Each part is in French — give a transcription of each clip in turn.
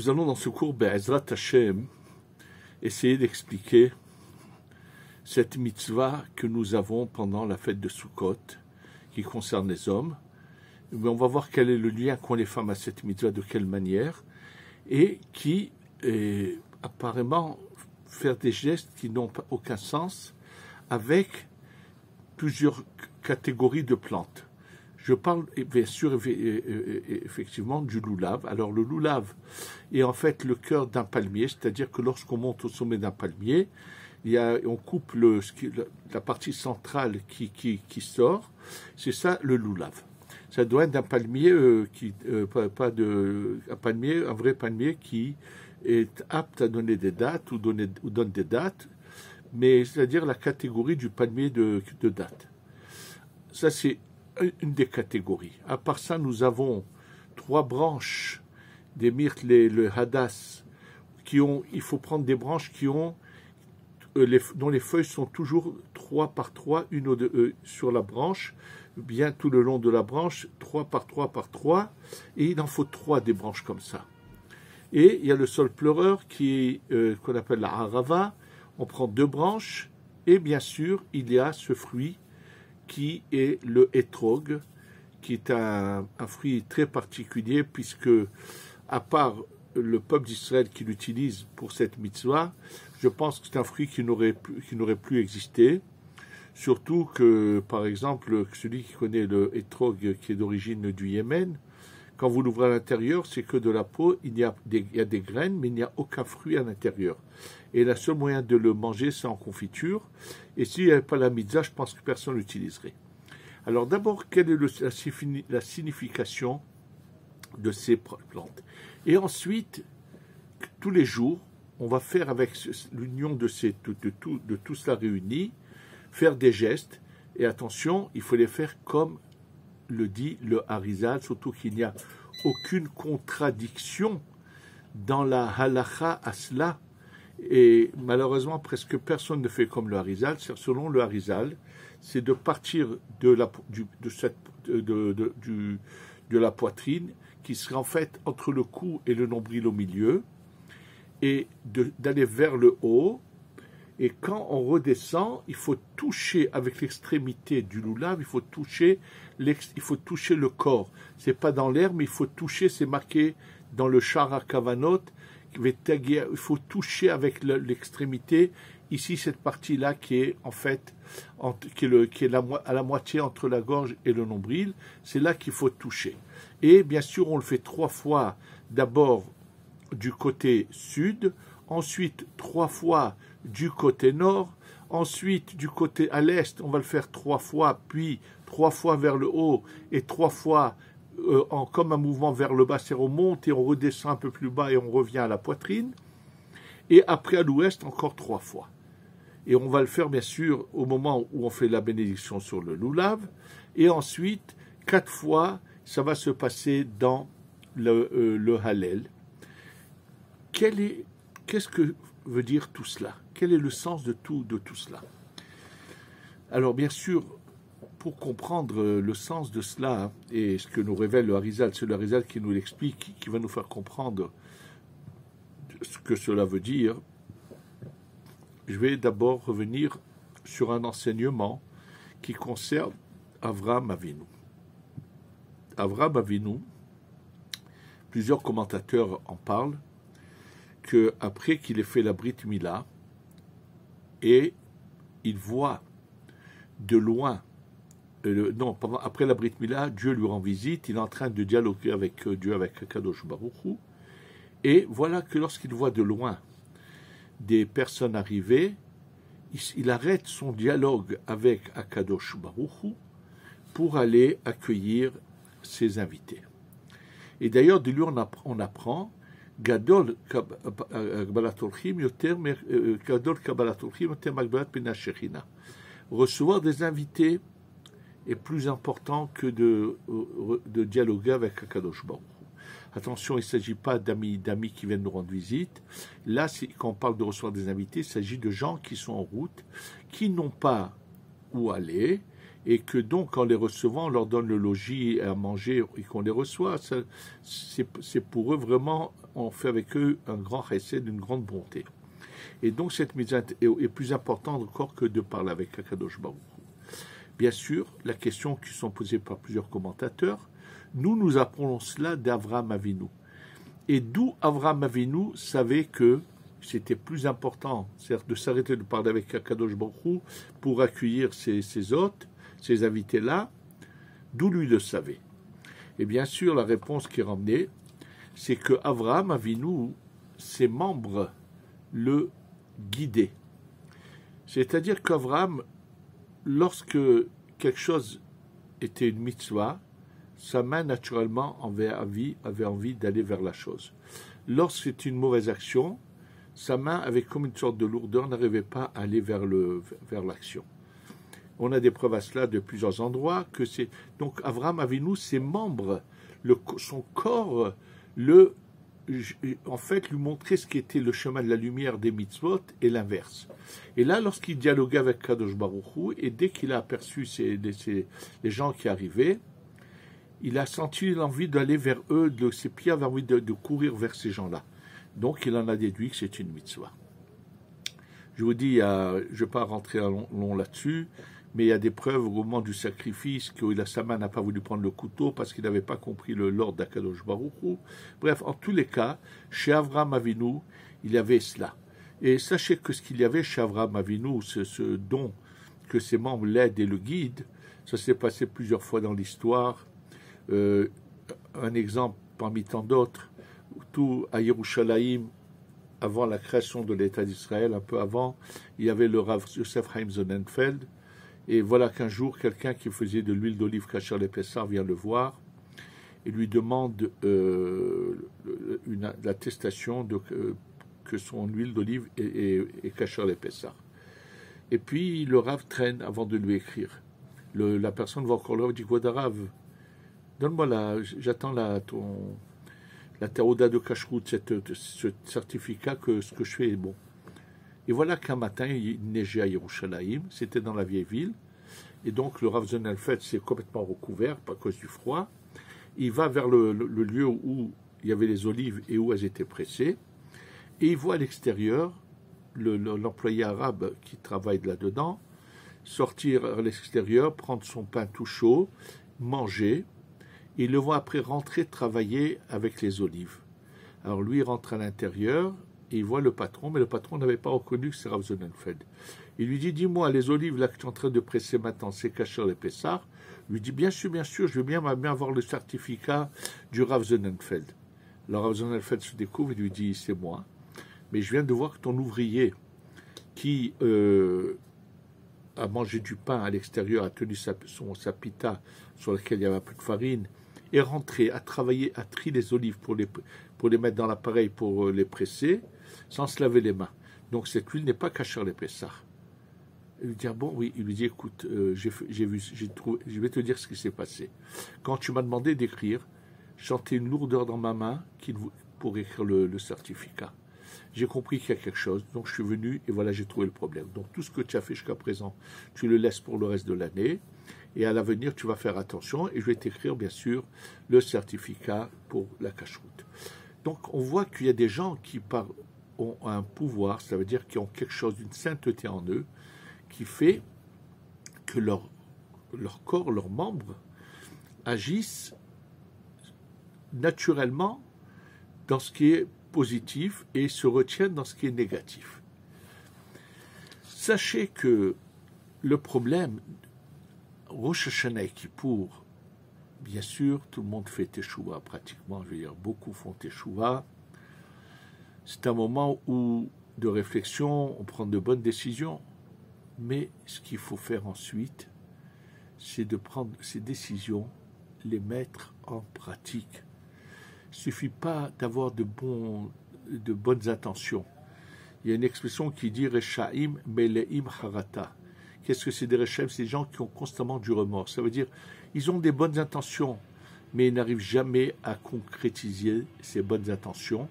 Nous allons dans ce cours, Be'ezrat Hashem, essayer d'expliquer cette mitzvah que nous avons pendant la fête de Sukkot, qui concerne les hommes. Mais on va voir quel est le lien qu'ont les femmes à cette mitzvah, de quelle manière, et qui apparemment faire des gestes qui n'ont aucun sens avec plusieurs catégories de plantes. Je parle bien sûr effectivement du loulav. Alors le loulav est en fait le cœur d'un palmier, c'est-à-dire que lorsqu'on monte au sommet d'un palmier, on coupe la partie centrale qui sort, c'est ça le loulav. Ça doit être d'un palmier, un vrai palmier qui est apte à donner des dattes ou donne des dattes, mais c'est-à-dire la catégorie du palmier de dattes. Ça c'est une des catégories. À part ça, nous avons 3 branches des myrtes, le hadas, il faut prendre des branches dont les feuilles sont toujours 3 par 3, sur la branche, bien tout le long de la branche, 3 par 3 par 3, et il en faut 3 des branches comme ça. Et il y a le sol pleureur qu'on appelle la harava, on prend 2 branches, et bien sûr, il y a ce fruit qui est le hétrog, qui est un fruit très particulier, puisque, à part le peuple d'Israël qui l'utilise pour cette mitzvah, je pense que c'est un fruit qui n'aurait plus existé. Surtout que, par exemple, celui qui connaît le hétrog, qui est d'origine du Yémen, quand vous l'ouvrez à l'intérieur, c'est que de la peau, il y a des graines, mais il n'y a aucun fruit à l'intérieur. Et le seul moyen de le manger, c'est en confiture. Et s'il n'y avait pas la mitzvah, je pense que personne l'utiliserait. Alors d'abord, quelle est la signification de ces plantes? Et ensuite, tous les jours, on va faire avec l'union de tout cela réuni, faire des gestes. Et attention, il faut les faire comme le dit le Harizal, surtout qu'il n'y a aucune contradiction dans la halacha à cela. Et malheureusement, presque personne ne fait comme le Harizal. Selon le Harizal, c'est de partir de la poitrine, qui serait en fait entre le cou et le nombril au milieu, et d'aller vers le haut. Et quand on redescend, il faut toucher avec l'extrémité du loulav, il faut toucher le corps. C'est pas dans l'air, mais il faut toucher, c'est marqué dans le Shara Kavanot, il faut toucher avec l'extrémité, ici cette partie-là qui est en fait à la moitié entre la gorge et le nombril, c'est là qu'il faut toucher. Et bien sûr, on le fait 3 fois, d'abord du côté sud, ensuite 3 fois du côté nord, ensuite du côté à l'est, on va le faire 3 fois, puis 3 fois vers le haut et 3 fois comme un mouvement vers le bas, c'est on monte et on redescend un peu plus bas et on revient à la poitrine. Et après à l'ouest, encore 3 fois. Et on va le faire bien sûr au moment où on fait la bénédiction sur le loulav. Et ensuite, 4 fois, ça va se passer dans le Hallel. Qu'est-ce que veut dire tout cela? Quel est le sens de tout cela? Alors bien sûr, pour comprendre le sens de cela et ce que nous révèle le Harizal, c'est le Harizal qui nous l'explique, qui va nous faire comprendre ce que cela veut dire. Je vais d'abord revenir sur un enseignement qui concerne Avraham Avinu. Avraham Avinu, plusieurs commentateurs en parlent, qu'après qu'il ait fait la Brit Mila, et il voit de loin, après la Brit Mila, Dieu lui rend visite, il est en train de dialoguer avec Dieu, avec Kadosh Baruch Hu, et voilà que lorsqu'il voit de loin des personnes arriver, il arrête son dialogue avec Akadosh Baruch Hu pour aller accueillir ses invités. Et d'ailleurs, de lui, on apprend Gadol Kabbalat Orchim yoter magbalat pena shechina. Recevoir des invités est plus important que de dialoguer avec Akadosh Baruch Hu. Attention, il ne s'agit pas d'amis qui viennent nous rendre visite. Là, quand on parle de recevoir des invités, il s'agit de gens qui sont en route, qui n'ont pas où aller, et que donc en les recevant, on leur donne le logis à manger et qu'on les reçoit. C'est pour eux vraiment, on fait avec eux un grand chesed, une grande bonté. Et donc cette mitzvah est plus importante encore que de parler avec Akadosh Baruch Hu. Bien sûr, la question qui sont posées par plusieurs commentateurs, nous apprenons cela d'Avraham Avinu. Et d'où Avraham Avinu savait que c'était plus important, c'est-à-dire de s'arrêter de parler avec Akadosh Baruch Hu pour accueillir ses hôtes, ces invités-là, d'où lui le savait. Et bien sûr, la réponse qui est ramenée, c'est que Avraham Avinu, ses membres le guidaient. C'est-à-dire qu'Avraham, lorsque quelque chose était une mitzvah, sa main naturellement avait envie d'aller vers la chose. Lorsque c'est une mauvaise action, sa main avait comme une sorte de lourdeur, n'arrivait pas à aller vers l'action. On a des preuves à cela de plusieurs endroits. Donc Avraham Avinu, ses membres, son corps, en fait, lui montrait ce qui était le chemin de la lumière des mitzvot et l'inverse. Et là, lorsqu'il dialoguait avec Kadosh Baruch Hu, et dès qu'il a aperçu les gens qui arrivaient, il a senti l'envie d'aller vers eux, ses pieds avaient envie de courir vers ces gens-là. Donc il en a déduit que c'est une mitzvah. Je vous dis, je ne vais pas rentrer long là-dessus, mais il y a des preuves au moment du sacrifice que Sama n'a pas voulu prendre le couteau parce qu'il n'avait pas compris l'ordre d'Akadosh Baruch Hu. Bref, en tous les cas, chez Avraham Avinu, il y avait cela. Et sachez que ce qu'il y avait chez Avraham Avinu, ce don que ses membres l'aident et le guident, ça s'est passé plusieurs fois dans l'histoire. Un exemple parmi tant d'autres, tout à Yerushalayim, avant la création de l'État d'Israël, un peu avant, il y avait le Rav Yosef Chaim Sonnenfeld, et voilà qu'un jour, quelqu'un qui faisait de l'huile d'olive kasher les Pessar vient le voir et lui demande l'attestation que son huile d'olive est kasher les Pessar. Et puis le Rav traîne avant de lui écrire. La personne va encore là et dit, Rav, donne-moi j'attends la théoda de kashrut, ce certificat que ce que je fais est bon. Et voilà qu'un matin, il neigeait à Yerushalayim, c'était dans la vieille ville, et donc le Rav Sonnenfeld s'est complètement recouvert à cause du froid. Il va vers le lieu où il y avait les olives et où elles étaient pressées, et il voit à l'extérieur l'employé arabe qui travaille là-dedans sortir à l'extérieur, prendre son pain tout chaud, manger, et il le voit après rentrer travailler avec les olives. Alors lui, il rentre à l'intérieur, et il voit le patron, mais le patron n'avait pas reconnu que c'est Rav Sonnenfeld. Il lui dit, dis-moi, les olives là que tu es en train de presser maintenant, c'est kasher les Pessar? Il lui dit, bien sûr, je veux bien avoir le certificat du Rav Sonnenfeld. Alors Rav Sonnenfeld se découvre et lui dit, c'est moi, mais je viens de voir que ton ouvrier qui a mangé du pain à l'extérieur, a tenu sa pita sur laquelle il y avait un peu de farine, est rentré, a travaillé, a trié les olives pour les mettre dans l'appareil pour les presser, sans se laver les mains. Donc cette huile n'est pas kasher les Pessar. Il lui dit, ah bon, oui. Il lui dit, écoute, je vais te dire ce qui s'est passé. Quand tu m'as demandé d'écrire, je sentais une lourdeur dans ma main pour écrire le certificat. J'ai compris qu'il y a quelque chose, donc je suis venu et voilà, j'ai trouvé le problème. Donc tout ce que tu as fait jusqu'à présent, tu le laisses pour le reste de l'année. Et à l'avenir, tu vas faire attention et je vais t'écrire, bien sûr, le certificat pour la cacheroute. Donc, on voit qu'il y a des gens qui ont un pouvoir, ça veut dire qu'ils ont quelque chose d'une sainteté en eux, qui fait que leur corps, leurs membres, agissent naturellement dans ce qui est positif et se retiennent dans ce qui est négatif. Sachez que le problème, Rosh Hashanah et Kippour, bien sûr, tout le monde fait Teshuvah pratiquement, je veux dire, beaucoup font Teshuvah. C'est un moment de réflexion, on prend de bonnes décisions, mais ce qu'il faut faire ensuite, c'est de prendre ces décisions, les mettre en pratique. Il ne suffit pas d'avoir de bonnes intentions. Il y a une expression qui dit « Reshaim meleim harata ». Qu'est-ce que c'est des Reshaim? C'est des gens qui ont constamment du remords. Ça veut dire ils ont des bonnes intentions, mais ils n'arrivent jamais à concrétiser ces bonnes intentions.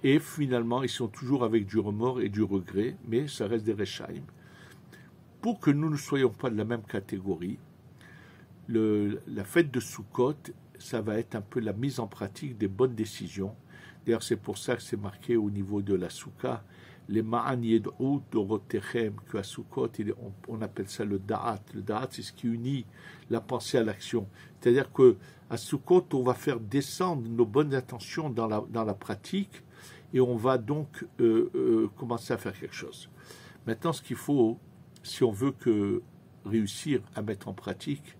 Et finalement, ils sont toujours avec du remords et du regret, mais ça reste des Reshaim. Pour que nous ne soyons pas de la même catégorie, la fête de Sukkot, ça va être un peu la mise en pratique des bonnes décisions. D'ailleurs, c'est pour ça que c'est marqué au niveau de la Soukha, les Ma'an Yed'u Dorotechem, qu'à Sukkot, on appelle ça le Da'at. Le Da'at, c'est ce qui unit la pensée à l'action. C'est-à-dire qu'à Sukkot, on va faire descendre nos bonnes intentions dans la pratique et on va donc commencer à faire quelque chose. Maintenant, ce qu'il faut, si on veut réussir à mettre en pratique,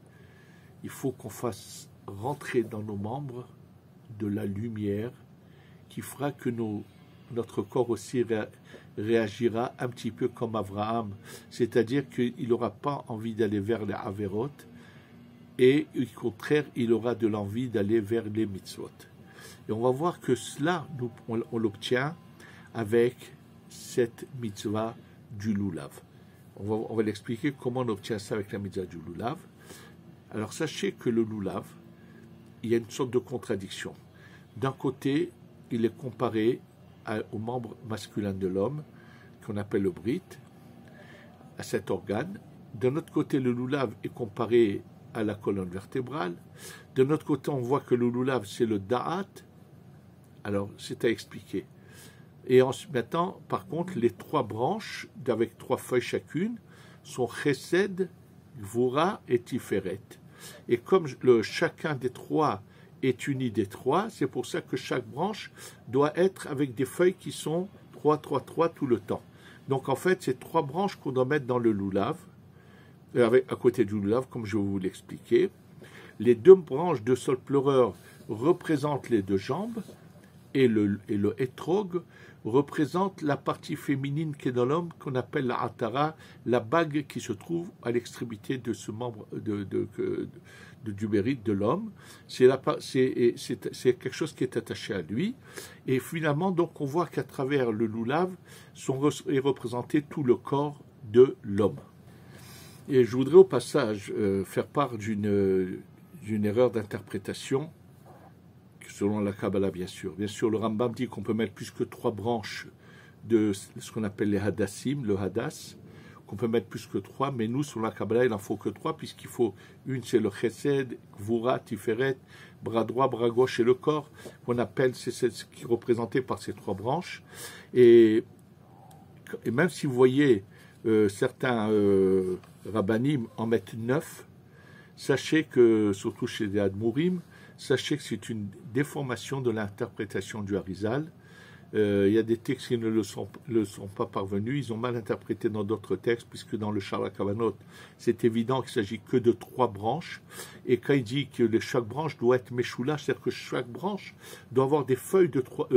il faut qu'on fasse rentrer dans nos membres de la lumière qui fera que notre corps aussi réagira un petit peu comme Abraham, c'est-à-dire qu'il n'aura pas envie d'aller vers les Averot et au contraire, il aura de l'envie d'aller vers les mitzvot. Et on va voir que cela, on l'obtient avec cette mitzvah du lulav. On va l'expliquer comment on obtient ça avec la mitzvah du lulav. Alors sachez que le lulav, il y a une sorte de contradiction. D'un côté, il est comparé au membre masculin de l'homme, qu'on appelle le brit, à cet organe. D'un autre côté, le lulav est comparé à la colonne vertébrale. D'un autre côté, on voit que le lulav, c'est le da'at. Alors, c'est à expliquer. Et maintenant, par contre, les 3 branches, avec 3 feuilles chacune, sont chesed, gvura et tiferet. Et comme chacun des 3 est uni des 3, c'est pour ça que chaque branche doit être avec des feuilles qui sont 3, 3, 3 tout le temps. Donc en fait, c'est 3 branches qu'on doit mettre dans le lulav, à côté du lulav, comme je vais vous l'expliquer. Les 2 branches de sol pleureur représentent les 2 jambes, et le hétrog représente la partie féminine qui est dans l'homme, qu'on appelle la atara, la bague qui se trouve à l'extrémité de ce membre du mérite de l'homme. C'est quelque chose qui est attaché à lui. Et finalement, donc, on voit qu'à travers le lulav est représenté tout le corps de l'homme. Et je voudrais au passage faire part d'une erreur d'interprétation selon la Kabbalah, bien sûr. Bien sûr, le Rambam dit qu'on peut mettre plus que 3 branches de ce qu'on appelle les hadassim, le hadas, qu'on peut mettre plus que 3, mais nous, selon la Kabbalah, il n'en faut que 3, puisqu'il faut une, c'est le chesed, gvura, tiferet, bras droit, bras gauche et le corps, qu'on appelle, c'est ce qui est représenté par ces 3 branches. Et même si vous voyez certains rabbanim en mettent 9, sachez que, surtout chez les admourim, sachez que c'est une déformation de l'interprétation du Harizal. Il y a des textes qui ne le sont pas parvenus, ils ont mal interprété dans d'autres textes, puisque dans le Shara Kavanot, c'est évident qu'il ne s'agit que de 3 branches. Et quand il dit que chaque branche doit être méchoula, c'est-à-dire que chaque branche doit avoir des feuilles de 3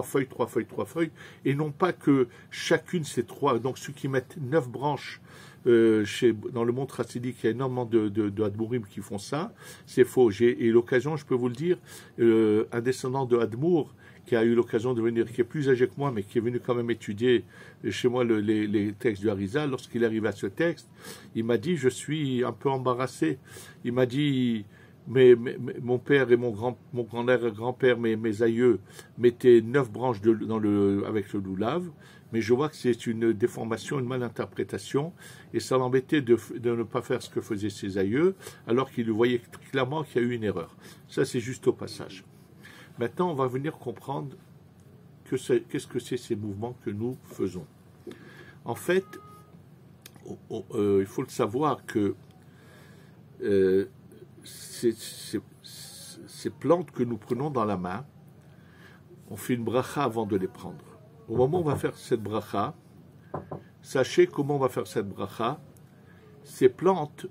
feuilles, 3 feuilles, 3 feuilles, et non pas que chacune c'est 3. Donc ceux qui mettent 9 branches dans le monde chassidique, il y a énormément de Admourim qui font ça, c'est faux. Et l'occasion, je peux vous le dire, un descendant de Admour qui a eu l'occasion de venir, qui est plus âgé que moi, mais qui est venu quand même étudier chez moi les textes du Harizal, lorsqu'il arrive à ce texte, il m'a dit, je suis un peu embarrassé. Il m'a dit, mais mon père et mon grand-père, mes aïeux, mettaient 9 branches avec le lulav, mais je vois que c'est une déformation, une malinterprétation, et ça l'embêtait de ne pas faire ce que faisaient ses aïeux, alors qu'il voyait clairement qu'il y a eu une erreur. Ça, c'est juste au passage. Maintenant, on va venir comprendre qu'est-ce que c'est ces mouvements que nous faisons. En fait, il faut le savoir que ces plantes que nous prenons dans la main, on fait une bracha avant de les prendre. Au moment où on va faire cette bracha, sachez comment on va faire cette bracha. Ces plantes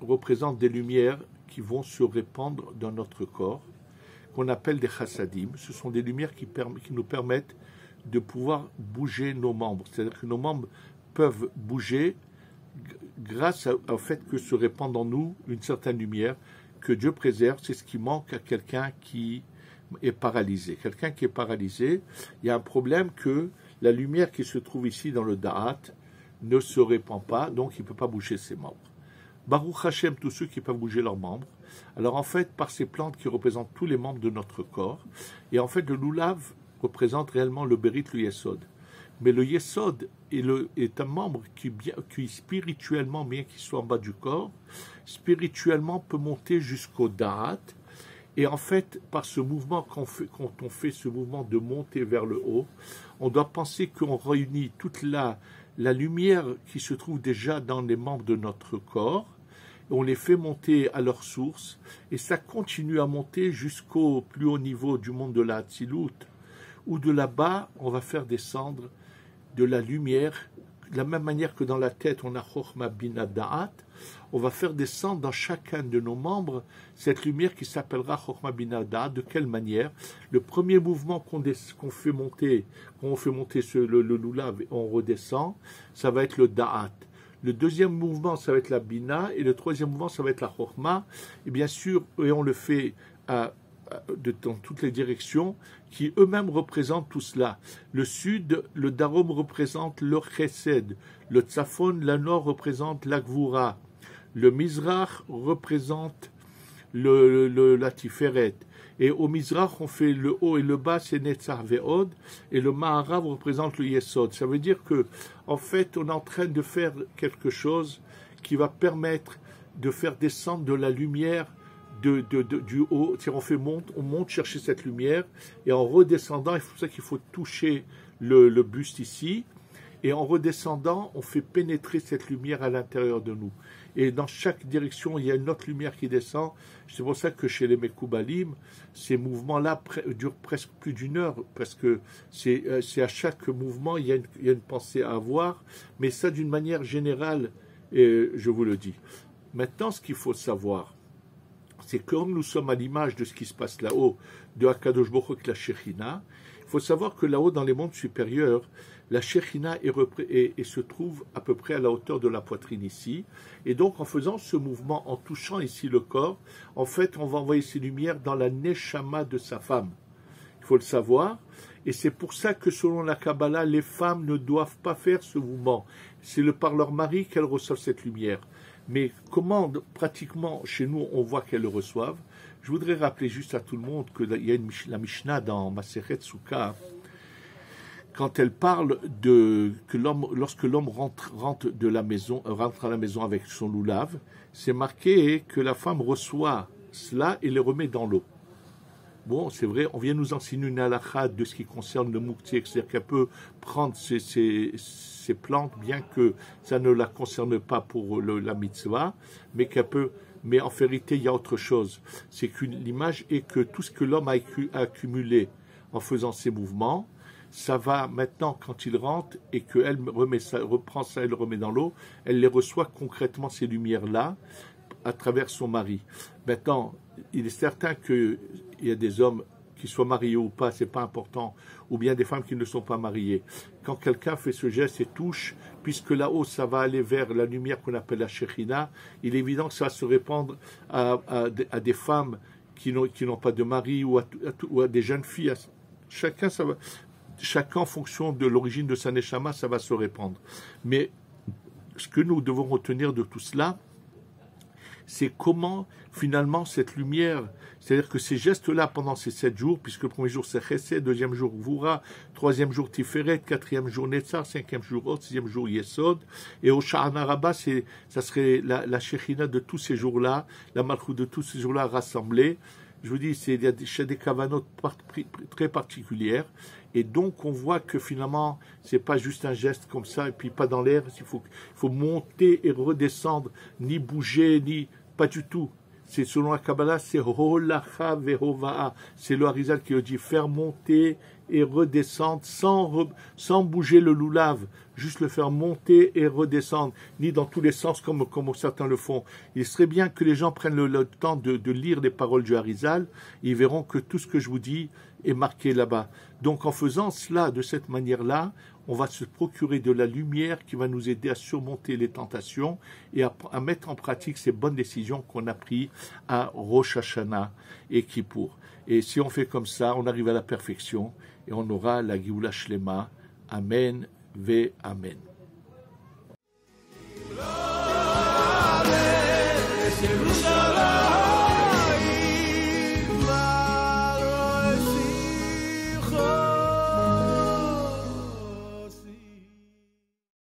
représentent des lumières qui vont se répandre dans notre corps, qu'on appelle des chassadim. Ce sont des lumières qui nous permettent de pouvoir bouger nos membres. C'est-à-dire que nos membres peuvent bouger grâce au fait que se répand en nous une certaine lumière que Dieu préserve. C'est ce qui manque à quelqu'un qui est paralysé. Quelqu'un qui est paralysé, il y a un problème que la lumière qui se trouve ici dans le Da'at ne se répand pas, donc il ne peut pas bouger ses membres. Baruch Hashem, tous ceux qui peuvent bouger leurs membres. Alors en fait, par ces plantes qui représentent tous les membres de notre corps, et en fait le lulav représente réellement le Berit, le Yesod. Mais le Yesod est un membre qui spirituellement, bien qu'il soit en bas du corps, spirituellement peut monter jusqu'au Da'at. Et en fait, par ce mouvement quand on fait ce mouvement de monter vers le haut, on doit penser qu'on réunit toute la lumière qui se trouve déjà dans les membres de notre corps, on les fait monter à leur source, et ça continue à monter jusqu'au plus haut niveau du monde de la Hatzilut, où de là-bas, on va faire descendre de la lumière, de la même manière que dans la tête, on a Chochma Bina Da'at, on va faire descendre dans chacun de nos membres cette lumière qui s'appellera Chochma Bina Da'at. De quelle manière? Le premier mouvement qu'on fait monter, quand on fait monter le Lulav, on redescend, ça va être le Da'at. Le deuxième mouvement, ça va être la Bina, et le troisième mouvement, ça va être la Chochma. Et bien sûr, et on le fait dans toutes les directions, qui eux-mêmes représentent tout cela. Le sud, le Darom représente le Chesed, le Tzafon, le nord représente la Gvura, le Mizrach représente la Tiferet, et au Mizrach on fait le haut et le bas, c'est Netzach Ve'od, et le Maharav représente le Yesod. Ça veut dire que, en fait, on est en train de faire quelque chose qui va permettre de faire descendre de la lumière du haut, on monte chercher cette lumière, et en redescendant, c'est pour ça qu'il faut toucher le buste ici, et en redescendant, on fait pénétrer cette lumière à l'intérieur de nous. Et dans chaque direction, il y a une autre lumière qui descend. C'est pour ça que chez les Mekoubalim, ces mouvements-là durent presque plus d'une heure, parce que c'est à chaque mouvement, il y a une pensée à avoir, mais ça d'une manière générale, je vous le dis. Maintenant, ce qu'il faut savoir, c'est que comme nous sommes à l'image de ce qui se passe là-haut, de Akadosh Baruch Hu avec la Shekhinah, il faut savoir que là-haut, dans les mondes supérieurs, la Shekhinah se trouve à peu près à la hauteur de la poitrine ici. Et donc, en faisant ce mouvement, en touchant ici le corps, en fait, on va envoyer ces lumières dans la Neshama de sa femme. Il faut le savoir. Et c'est pour ça que, selon la Kabbalah, les femmes ne doivent pas faire ce mouvement. C'est par leur mari qu'elles reçoivent cette lumière. Mais comment, pratiquement, chez nous, on voit qu'elles le reçoivent? Je voudrais rappeler juste à tout le monde qu'il y a la Mishnah dans Masechet Souka, quand elle parle lorsque l'homme rentre de la maison, rentre à la maison avec son loulav, c'est marqué que la femme reçoit cela et les remet dans l'eau. Bon, c'est vrai, on vient nous enseigner une halakha de ce qui concerne le moukti, c'est-à-dire qu'elle peut prendre ces plantes, bien que ça ne la concerne pas pour la mitzvah, mais en vérité, il y a autre chose. C'est que l'image est que tout ce que l'homme a accumulé en faisant ces mouvements, ça va maintenant, quand il rentre et qu'elle reprend ça et le remet dans l'eau, elle les reçoit concrètement, ces lumières-là, à travers son mari. Maintenant, il est certain qu'il y a des hommes qui soient mariés ou pas, c'est pas important, ou bien des femmes qui ne sont pas mariées. Quand quelqu'un fait ce geste et touche, puisque là-haut ça va aller vers la lumière qu'on appelle la Shekhinah, il est évident que ça va se répandre à des femmes qui n'ont pas de mari ou à des jeunes filles. Chacun en fonction de l'origine de sa neshama, ça va se répandre. Mais ce que nous devons retenir de tout cela, c'est comment finalement cette lumière, c'est-à-dire que ces gestes-là pendant ces 7 jours, puisque le premier jour c'est Chesed, deuxième jour Gvura, troisième jour Tiferet, quatrième jour Netzar, cinquième jour Hod, sixième jour Yesod, et au Sha'ana Rabbah, ça serait la Shekhinah de tous ces jours-là, la Malchut de tous ces jours-là rassemblés. Je vous dis, il y a des kavanotes très particulières, et donc on voit que finalement, c'est pas juste un geste comme ça, et puis pas dans l'air, il faut monter et redescendre, ni bouger, ni pas du tout. C'est selon la Kabbalah, c'est Holacha Vehova'a. C'est le Harizal qui le dit, faire monter et redescendre sans bouger le loulav, juste le faire monter et redescendre, ni dans tous les sens comme certains le font. Il serait bien que les gens prennent le temps de lire les paroles du Harizal, ils verront que tout ce que je vous dis est marqué là-bas. Donc en faisant cela de cette manière-là, on va se procurer de la lumière qui va nous aider à surmonter les tentations et à mettre en pratique ces bonnes décisions qu'on a prises à Rosh Hashanah et Kippour. Et si on fait comme ça, on arrive à la perfection et on aura la Géoula Shlema. Amen ve Amen.